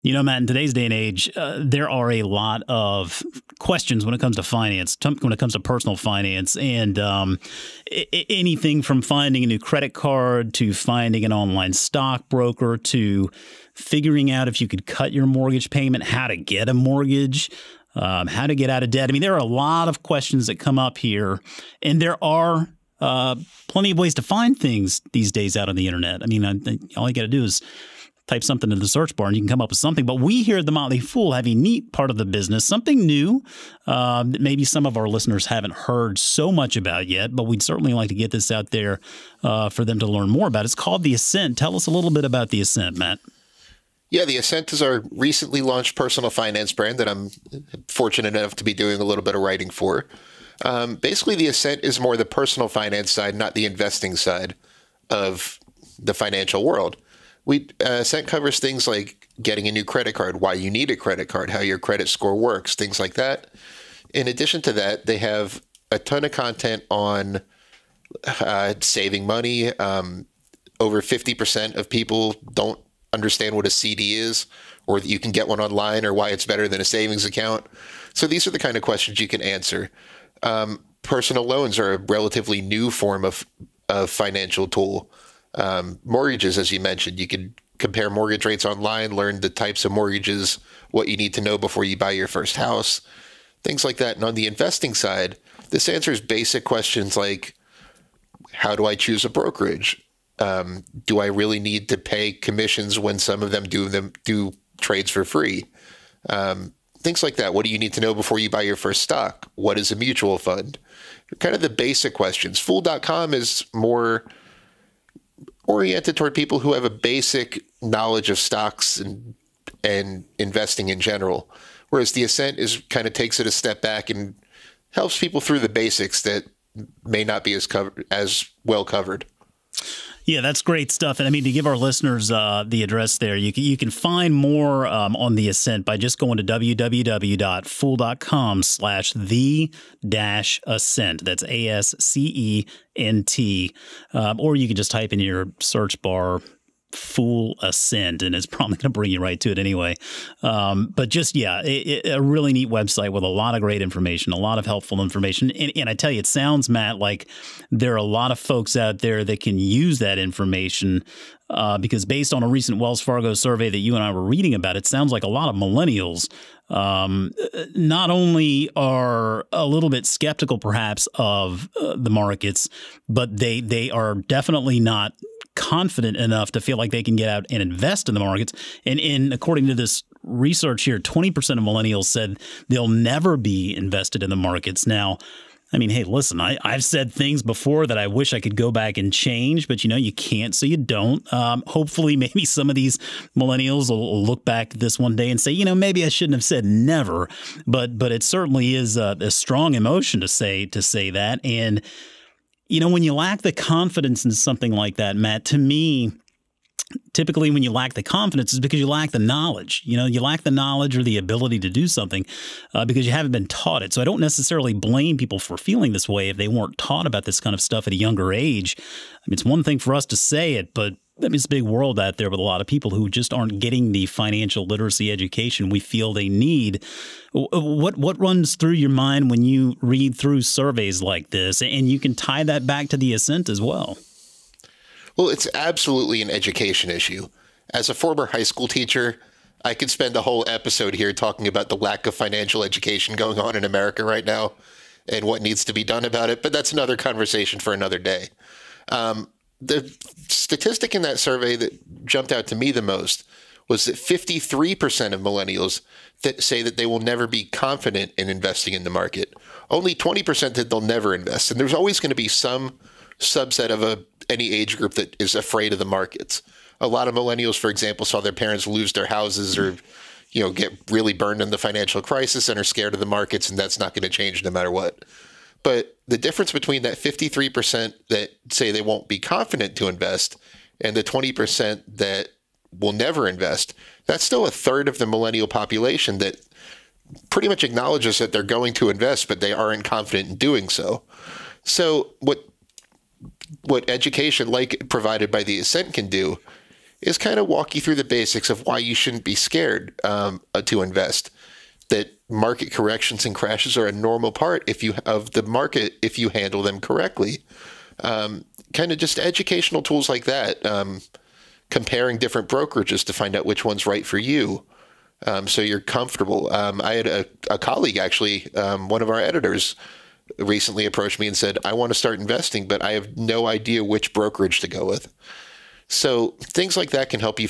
You know, Matt, in today's day and age, there are a lot of questions when it comes to finance, when it comes to personal finance, and anything from finding a new credit card to finding an online stockbroker to figuring out if you could cut your mortgage payment, how to get a mortgage, how to get out of debt. I mean, there are a lot of questions that come up here, and there are plenty of ways to find things these days out on the internet. I mean, all you got to do is type something in the search bar and you can come up with something. But we here at the Motley Fool have a neat part of the business, something new that maybe some of our listeners haven't heard so much about yet, but we'd certainly like to get this out there for them to learn more about. It's called the Ascent. Tell us a little bit about the Ascent, Matt. Yeah, the Ascent is our recently launched personal finance brand that I'm fortunate enough to be doing a little bit of writing for. Basically, the Ascent is more the personal finance side, not the investing side of the financial world. Ascent covers things like getting a new credit card, why you need a credit card, how your credit score works, things like that. In addition to that, they have a ton of content on saving money. Over 50% of people don't understand what a CD is, or that you can get one online, or why it's better than a savings account. So these are the kind of questions you can answer. Personal loans are a relatively new form of financial tool. Mortgages, as you mentioned, you can compare mortgage rates online, learn the types of mortgages, what you need to know before you buy your first house, things like that. And on the investing side, this answers basic questions like, how do I choose a brokerage? Do I really need to pay commissions when some of them do trades for free? Things like that. What do you need to know before you buy your first stock? What is a mutual fund? Kind of the basic questions. Fool.com is more oriented toward people who have a basic knowledge of stocks and investing in general, whereas the Ascent kind of takes it a step back and helps people through the basics that may not be as well covered. Yeah, that's great stuff. And I mean, to give our listeners the address there, you can find more on the Ascent by just going to www.fool.com/the-ascent. That's ASCENT. Or you can just type in your search bar Fool Ascent, and it's probably going to bring you right to it anyway. But just, yeah, a really neat website with a lot of great information, a lot of helpful information. And I tell you, it sounds, Matt, like there are a lot of folks out there that can use that information because based on a recent Wells Fargo survey that you and I were reading about, it sounds like a lot of millennials not only are a little bit skeptical perhaps of the markets, but they are definitely not confident enough to feel like they can get out and invest in the markets. And according to this research here, 20% of millennials said they'll never be invested in the markets. Now, I mean, hey, listen, I've said things before that I wish I could go back and change, but, you can't, so you don't. Hopefully, maybe some of these millennials will look back at this one day and say, maybe I shouldn't have said never, but it certainly is a strong emotion to say that. And when you lack the confidence in something like that, Matt, to me, typically when you lack the confidence is because you lack the knowledge. You lack the knowledge or the ability to do something because you haven't been taught it. So I don't necessarily blame people for feeling this way if they weren't taught about this kind of stuff at a younger age. I mean, it's one thing for us to say it, but it's a big world out there with a lot of people who just aren't getting the financial literacy education we feel they need. What runs through your mind when you read through surveys like this? And you can tie that back to the Ascent as well. Well, it's absolutely an education issue. As a former high school teacher, I could spend a whole episode here talking about the lack of financial education going on in America right now and what needs to be done about it, but that's another conversation for another day. The statistic in that survey that jumped out to me the most was that 53% of millennials that say that they will never be confident in investing in the market. Only 20% that they'll never invest. And there's always going to be some subset of any age group that is afraid of the markets. A lot of millennials, for example, saw their parents lose their houses or, get really burned in the financial crisis and are scared of the markets, and that's not going to change no matter what. But the difference between that 53% that say they won't be confident to invest and the 20% that will never invest, that's still a third of the millennial population that pretty much acknowledges that they're going to invest, but they aren't confident in doing so. So what education like provided by the Ascent can do is kind of walk you through the basics of why you shouldn't be scared to invest. That market corrections and crashes are a normal part of the market if you handle them correctly. Kind of just educational tools like that. Comparing different brokerages to find out which one's right for you. So you're comfortable. I had a colleague, actually, one of our editors, recently approached me and said, I want to start investing, but I have no idea which brokerage to go with. So things like that can help you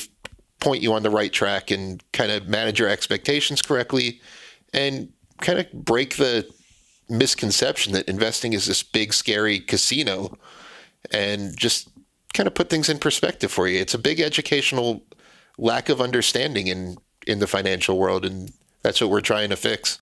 point you on the right track and kind of manage your expectations correctly and kind of break the misconception that investing is this big, scary casino, and just kind of put things in perspective for you. It's a big educational lack of understanding in the financial world, and that's what we're trying to fix.